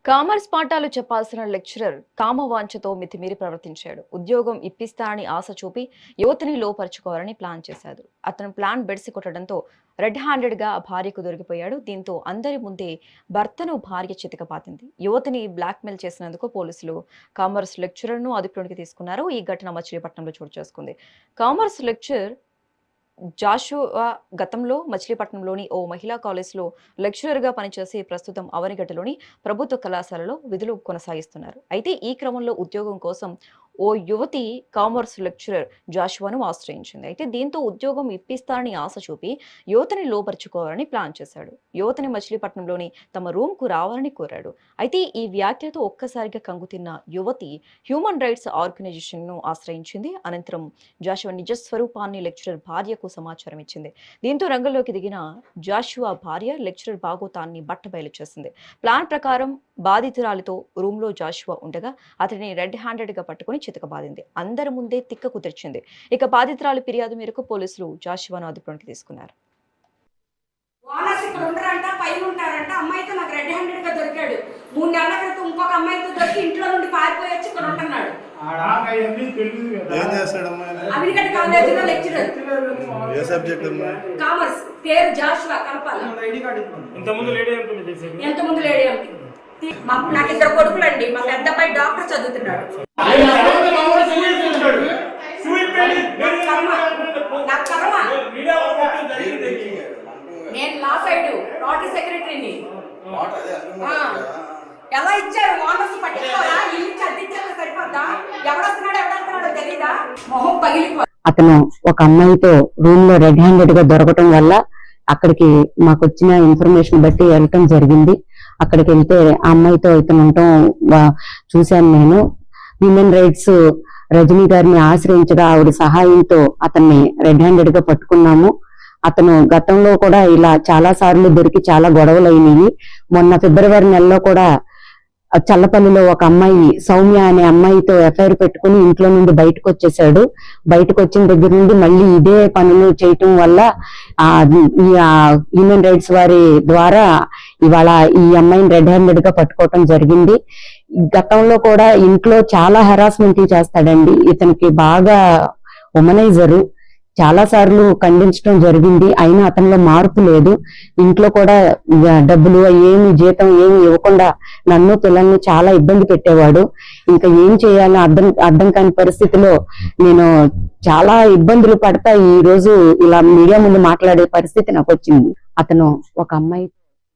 Commerce పాఠాలు చెప్పాల్సిన lecturer కామవాంఛతో మితిమీరి ప్రవర్తించాడు. ఉద్యోగం ఇప్పిస్తానని ఆశ చూపి యువతిని లోపరుచుకోవాలని ప్లాన్ చేశాడు. అతను ప్లాన్ బెడిసి కొట్టడంతో రెడ్ హ్యాండెడ్ గా భార్యకు దొరికిపోయాడు. దీంతో అందరి ముందే భర్తను భార్య చితకపాతింది. యువతిని బ్లాక్మెయిల్ చేసినందుకు పోలీసులు కామర్స్ లెక్చరర్ ను అదుపులోకి తీసుకున్నారు. ఈ ఘటన మచిలీపట్నంలో చోటు చేసుకుంది. కామర్స్ లెక్చరర్ జాషువా గతంలో మచిలీపట్నంలోని ఓ మహిళా కాలేజ్లో లెక్చరర్గా పనిచేసి ప్రస్తుతం అవనిగడ్డలోని ప్రభుత్వ కళాశాలలో విధులు కొనసాగిస్తున్నారు. అయితే ఈ క్రమంలో ఉద్యోగం కోసం ఓ యువతి కామర్స్ లెక్చరర్ జాషువాను ఆశ్రయించింది. అయితే దీంతో ఉద్యోగం ఇప్పిస్తానని ఆశ చూపి యువతిని లోపరుచుకోవాలని ప్లాన్ చేశాడు. యువతిని మచిలీపట్నంలోని తమ రూమ్ కు రావాలని కోరాడు. అయితే ఈ వ్యాఖ్యలతో ఒక్కసారిగా కంగుతిన్న యువతి హ్యూమన్ రైట్స్ ఆర్గనైజేషన్ ను ఆశ్రయించింది. అనంతరం జాషువా నిజ స్వరూపాన్ని లెక్చరర్ భార్యకు సమాచారం ఇచ్చింది. దీంతో రంగంలోకి దిగిన జాషువా భార్య లెక్చరర్ భాగోతాన్ని బట్టబయలు చేసింది. ప్లాన్ ప్రకారం బాధితురాలితో రూమ్ లో జాషువా ఉండగా అతడిని రెడ్ హ్యాండెడ్ గా పట్టుకుని చితకబాదింది. అందరి ముందే తిక్క కుదిర్చింది. ఇక బాధితురాలి ఫిర్యాదు మేరకు పోలీసులు జాషువాను అదుపులోకి తీసుకున్నారు. అమ్మాయితో నాకు రెడ్ హ్యాండెడ్ గా దొరికాడు. 3 నెలల క్రితం ఇంకొక అమ్మాయితో దొరికి ఇంట్లో నుండి పారిపోయి వచ్చి ఇక్కడ ఉంటున్నాడు. అమెరికన్ కాలేజీలో లెక్చరర్. ఏ సబ్జెక్ట్ అమ్మా? కామర్స్. పేరు జాషువా కల్పాల. ఇంతకుముందు లేడీ నాకు 2 కొడుకులండి. మా పెద్ద అబ్బాయి డాక్టర్ చదువుతున్నాడు. నేను లా సైడ్ రోటరీ సెక్రటరీని. ఎలా ఇచ్చారు ఓనర్స్ పట్టించుకోరా? ఇల్లు చదివించాలి సరిపోద్దా? ఎవడొస్తున్నాడో తెలీదా? మొహం పగిలిపో. అతను ఒక అమ్మాయితో రూమ్ లో రెడ్ హ్యాండెడ్ గా దొరకటం వల్ల అక్కడికి మాకు వచ్చిన ఇన్ఫర్మేషన్ బట్టి వెళ్ళటం జరిగింది. అక్కడికి వెళ్తే ఆ అమ్మాయితో ఇతను ఉండటం చూశాను నేను. హ్యూమన్ రైట్స్ రజనీ గారిని ఆశ్రయించగా ఆవిడ సహాయంతో అతన్ని రెడ్ హ్యాండెడ్ గా పట్టుకున్నాము. అతను గతంలో కూడా ఇలా చాలా సార్లు దొరికి చాలా గొడవలు అయినాయి. మొన్న ఫిబ్రవరి నెలలో కూడా చల్లపల్లిలో ఒక అమ్మాయి సౌమ్య అనే అమ్మాయితో ఎఫ్ఐఆర్ పెట్టుకుని ఇంట్లో నుండి బయటకు వచ్చేసాడు. బయటకు వచ్చిన దగ్గర నుండి మళ్ళీ ఇదే పనులు చేయటం వల్ల హ్యూమన్ రైట్స్ వారి ద్వారా ఇవాళ ఈ అమ్మాయిని రెడ్ హ్యాండెడ్ గా పట్టుకోవటం జరిగింది. గతంలో కూడా ఇంట్లో చాలా హెరాస్మెంట్ చేస్తాడండి. ఇతనికి బాగా ఉమనైజరు. చాలా సార్లు ఖండించడం జరిగింది. అయినా అతనిలో మార్పు లేదు. ఇంట్లో కూడా డబ్బులు ఏమి జీతం ఏమి ఇవ్వకుండా నన్ను పిల్లల్ని చాలా ఇబ్బంది పెట్టేవాడు. ఇంకా ఏం చేయాలో అర్థం కాని పరిస్థితిలో నేను చాలా ఇబ్బందులు పడతా ఈ రోజు ఇలా మీడియా ముందు మాట్లాడే పరిస్థితి నాకు వచ్చింది. అతను ఒక అమ్మాయి